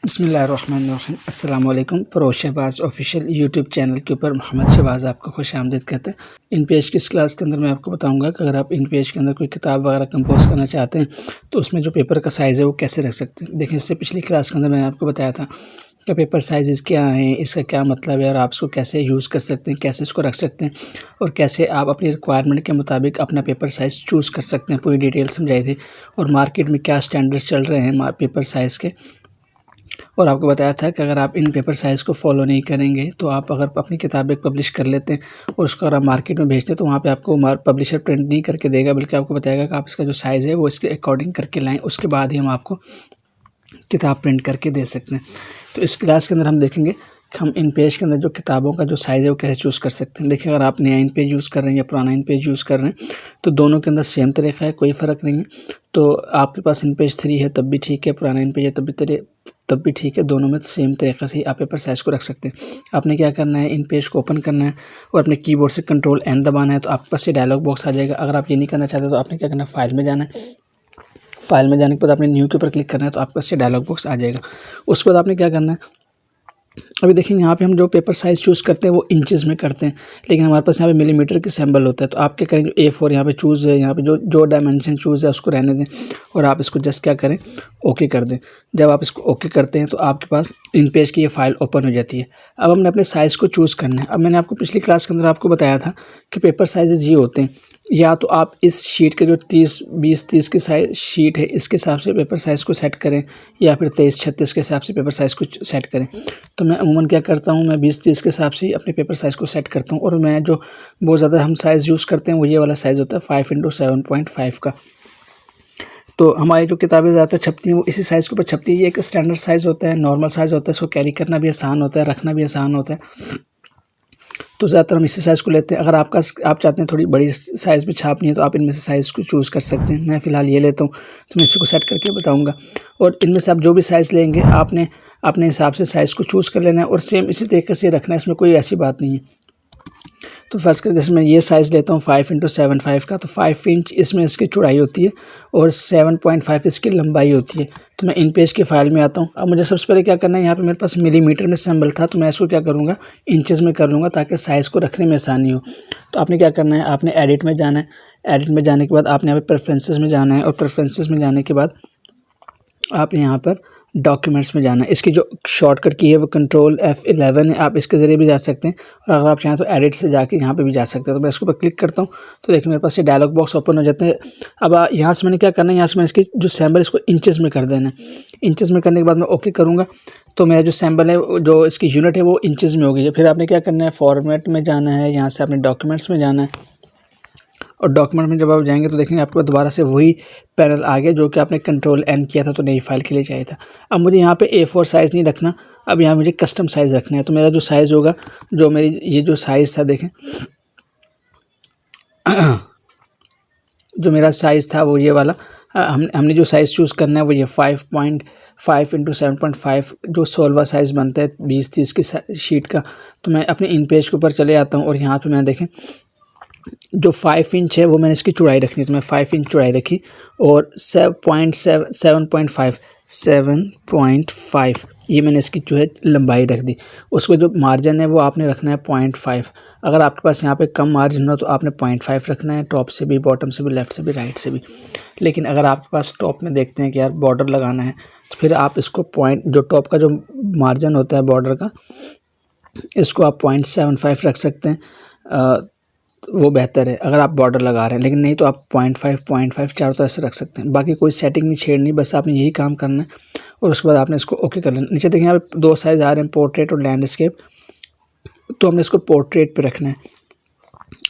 बिस्मिल्लाहिर्रहमानिर्रहीम। अस्सलाम वालेकुम। Feroze Shahbaz official YouTube channel के ऊपर मोहम्मद शहबाज़ आपको खुशामदीद कहते हैं। इन पेज की इस क्लास के अंदर मैं आपको बताऊंगा कि अगर आप इन पेज के अंदर कोई किताब वगैरह कंपोज़ करना चाहते हैं तो उसमें जो पेपर का साइज़ है वो कैसे रख सकते हैं। देखिए, इससे पिछली क्लास के अंदर मैंने आपको बताया था कि पेपर साइज़ क्या हैं, इसका क्या मतलब है और आप इसको कैसे यूज़ कर सकते हैं, कैसे इसको रख सकते हैं और कैसे आप अपनी रिक्वायरमेंट के मुताबिक अपना पेपर साइज़ चूज़ कर सकते हैं। पूरी डिटेल समझाई थी और मार्केट में क्या स्टैंडर्ड्स चल रहे हैं पेपर साइज़ के। और आपको बताया था कि अगर आप इन पेपर साइज़ को फॉलो नहीं करेंगे तो आप अगर अपनी किताबें पब्लिश कर लेते हैं और उसको अगर आप मार्केट में भेजते हैं तो वहाँ पे आपको पब्लिशर प्रिंट नहीं करके देगा, बल्कि आपको बताएगा कि आप इसका जो साइज़ है वो इसके अकॉर्डिंग करके लाएँ, उसके बाद ही हम आपको किताब प्रिंट करके दे सकते हैं। तो इस क्लास के अंदर हम देखेंगे कि हम इन पेज के अंदर जो किताबों का जो साइज़ है वो कैसे चूज़ कर सकते हैं। देखिए, अगर आप नया इन पेज यूज़ कर रहे हैं या पुराना इन पेज यूज़ कर रहे हैं तो दोनों के अंदर सेम तरीका है, कोई फ़र्क नहीं है। तो आपके पास इन पेज 3 है तब भी ठीक है, पुराना इन पेज है तब भी ठीक है। दोनों में सेम तरीक़े से ही आप पेपर साइज़ को रख सकते हैं। आपने क्या करना है, इन पेज को ओपन करना है और अपने कीबोर्ड से कंट्रोल एन दबाना है तो आपके पास ये डायलॉग बॉक्स आ जाएगा। अगर आप ये नहीं करना चाहते तो आपने क्या करना है, फाइल में जाना है। फाइल में जाने के बाद आपने न्यू के ऊपर क्लिक करना है तो आपके पास ये डायलॉग बॉक्स आ जाएगा। उसके बाद आपने क्या करना है, अभी देखेंगे यहाँ पे हम जो पेपर साइज़ चूज़ करते हैं वो इंचेस में करते हैं, लेकिन हमारे पास यहाँ पे मिलीमीटर के सिंबल होता है। तो आप क्या करें, जो A4 यहाँ पे चूज़ है, यहाँ पे जो डायमेंशन चूज़ है उसको रहने दें और आप इसको जस्ट क्या करें, ओके कर दें। जब आप इसको ओके करते हैं तो आपके पास इन पेज की ये फाइल ओपन हो जाती है। अब हमने अपने साइज़ को चूज़ करना है। अब मैंने आपको पिछली क्लास के अंदर आपको बताया था कि पेपर साइज़ ये होते हैं, या तो आप इस शीट के जो 20-30 की साइज शीट है इसके हिसाब से पेपर साइज़ को सेट करें, या फिर 23-36 के हिसाब से पेपर साइज़ को सेट करें। तो मैं अमूमन क्या करता हूँ, मैं 20-30 के हिसाब से ही अपने पेपर साइज़ को सेट करता हूँ। और मैं जो बहुत ज़्यादा हम साइज़ यूज़ करते हैं वो ये वाला साइज़ होता है 5x7.5 का। तो हमारी जो किताबें ज़्यादातर छपती हैं वो इसी साइज़ के ऊपर छपती है। ये एक स्टैंडर्ड साइज़ होता है, नॉर्मल साइज़ होता है, इसको कैरी करना भी आसान होता है, रखना भी आसान होता है। तो ज़्यादातर हम इसी साइज़ को लेते हैं। अगर आप चाहते हैं थोड़ी बड़ी साइज़ में छापनी है तो आप इनमें से साइज़ को चूज़ कर सकते हैं। मैं फ़िलहाल ये लेता हूँ तो मैं इसी को सेट करके बताऊँगा। और इनमें से आप जो भी साइज़ लेंगे आपने अपने हिसाब से साइज़ को चूज़ कर लेना है और सेम इसी तरीके से रखना है, इसमें कोई ऐसी बात नहीं है। तो फर्स्ट कर जैसे मैं ये साइज़ लेता हूँ 5x7.5 का, तो 5 इंच इसमें इसकी चौड़ाई होती है और 7.5 इसकी लंबाई होती है। तो मैं इन पेज की फाइल में आता हूँ। अब मुझे सबसे पहले क्या करना है, यहाँ पे मेरे पास मिलीमीटर में सिंबल था तो मैं इसको क्या करूँगा, इंचेस में कर लूँगा ताकि साइज़ को रखने में आसानी हो। तो आपने क्या करना है, आपने एडिट में जाना है। एडिट में जाने के बाद आपने यहाँ पे प्रेफरेंसेस में जाना है और प्रेफरेंसेस में जाने के बाद आपने यहाँ पर डॉक्यूमेंट्स में जाना है। इसकी जो शॉर्टकट की है वो कंट्रोल F11 है, आप इसके ज़रिए भी जा सकते हैं और अगर आप चाहें तो एडिट से जाके यहाँ पे भी जा सकते हैं। तो मैं इसके ऊपर क्लिक करता हूँ तो देखिए मेरे पास ये डायलॉग बॉक्स ओपन हो जाते हैं। अब यहाँ से मैंने क्या करना है, यहाँ से मैं इसकी जो सैम्बल इसको इंचेस में कर देना है। इंचेस में करने के बाद मैं ओके करूँगा तो मेरा जो सैम्बल है, जो इसकी यूनिट है वो इंचेस में हो गई है। फिर आपने क्या करना है, फॉर्मेट में जाना है, यहाँ से आपने डॉक्यूमेंट्स में जाना है और डॉक्यूमेंट में जब आप जाएंगे तो देखेंगे आपको दोबारा से वही पैनल आ गया जो कि आपने कंट्रोल एन किया था तो नई फाइल के लिए चाहिए था। अब मुझे यहाँ पे A4 साइज़ नहीं रखना, अब यहाँ मुझे कस्टम साइज़ रखना है। तो मेरा जो साइज़ होगा, जो मेरी ये जो साइज़ था, देखें जो मेरा साइज़ था वो ये वाला, हमने जो साइज़ चूज़ करना है वो ये 5.5x7.5 जो 16वां साइज़ बनता है 20-30 की शीट का। तो मैं अपने इन पेज के ऊपर चले आता हूँ और यहाँ पे मैं देखें जो 5 इंच है वो मैंने इसकी चौड़ाई रखनी है, तो मैं 5 इंच चौड़ाई रखी और 7.5 ये मैंने इसकी जो है लंबाई रख दी। उसको जो मार्जिन है वो आपने रखना है 0.5। अगर आपके पास यहाँ पे कम मार्जिन हो तो आपने 0.5 रखना है, टॉप से भी, बॉटम से भी, लेफ़्ट से भी, राइट से भी। लेकिन अगर आपके पास टॉप में देखते हैं कि यार बॉर्डर लगाना है तो फिर आप इसको जो टॉप का जो मार्जिन होता है बॉर्डर का, इसको आप 0.75 रख सकते हैं, वो बेहतर है अगर आप बॉर्डर लगा रहे हैं। लेकिन नहीं तो आप 0.5 चारों तरफ से रख सकते हैं। बाकी कोई सेटिंग नहीं छेड़नी, बस आपने यही काम करना है और उसके बाद आपने इसको ओके कर लेना। नीचे देखिए यहाँ पे 2 साइज़ आ रहे हैं, पोर्ट्रेट और लैंडस्केप, तो हमने इसको पोर्ट्रेट पे रखना है।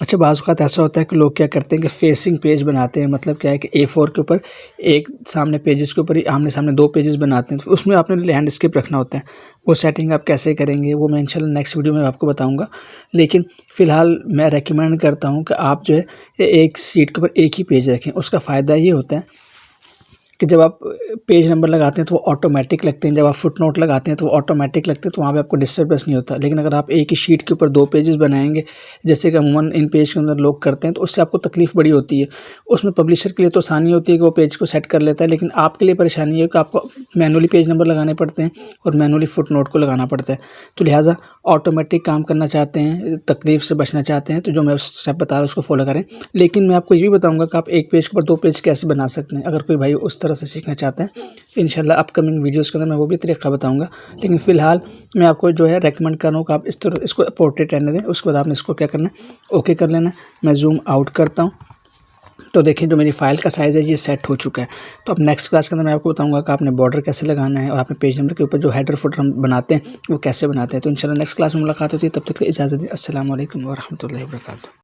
अच्छा, बाज़ औक़ात ऐसा होता है कि लोग क्या करते हैं कि फेसिंग पेज बनाते हैं, मतलब क्या है कि A4 के ऊपर एक सामने पेजेस के ऊपर ही आमने सामने 2 पेजेस बनाते हैं, तो उसमें आपने लैंडस्केप रखना होता है। वो सेटिंग आप कैसे करेंगे वो मैं इंशाल्लाह नेक्स्ट वीडियो में आपको बताऊंगा। लेकिन फ़िलहाल मैं रेकमेंड करता हूं कि आप जो है एक शीट के ऊपर एक ही पेज रखें। उसका फ़ायदा ये होता है कि जब आप पेज नंबर लगाते हैं तो वो ऑटोमेटिक लगते हैं, जब आप फुट नोट लगाते हैं तो वो ऑटोमेटिक लगते हैं, तो वहाँ पे आपको डिस्टर्बेंस नहीं होता। लेकिन अगर आप एक ही शीट के ऊपर 2 पेजेस बनाएंगे, जैसे कि अमूमन इन पेज के अंदर लोग करते हैं, तो उससे आपको तकलीफ बड़ी होती है। उसमें पब्लिशर के लिए तो आसानी होती है कि वो पेज को सेट कर लेता है, लेकिन आपके लिए परेशानी है कि आपको मैनुअली पेज नंबर लगाने पड़ते हैं और मैनुअली फुट नोट को लगाना पड़ता है। तो लिहाजा ऑटोमेटिक काम करना चाहते हैं, तकलीफ से बचना चाहते हैं, तो जो मैं स्टेप बता रहा हूँ उसको फॉलो करें। लेकिन मैं आपको ये भी बताऊँगा कि आप एक पेज के ऊपर 2 पेज कैसे बना सकते हैं। अगर कोई भाई उस तरह से सीखना चाहते हैं, इंशाल्लाह अपकमिंग वीडियोज़ के अंदर मैं वो भी तरीका बताऊँगा। लेकिन फ़िलहाल मैं आपको जो है रेकमेंड कर रहा हूँ कि आप इस तरह इसको पोर्ट्रेट रहने दें। उसके बाद आपने इसको क्या करना है, ओके कर लेना है। मैं ज़ूम आउट करता हूँ, तो देखिए जो मेरी फ़ाइल का साइज़ है ये सेट हो चुका है। तो अब नेक्स्ट क्लास के अंदर मैं आपको बताऊँगा कि आपने बॉर्डर कैसे लगाना है और आपने पेज नंबर के ऊपर जो हेडर फुटर हम बनाते हैं वो कैसे बनाते हैं। तो इंशाल्लाह नेक्स्ट क्लास में मुलाकात होती है। तब तक के लिए इजाज़त दें। अस्सलाम वालेकुम व रहमतुल्लाहि व बरकातहू।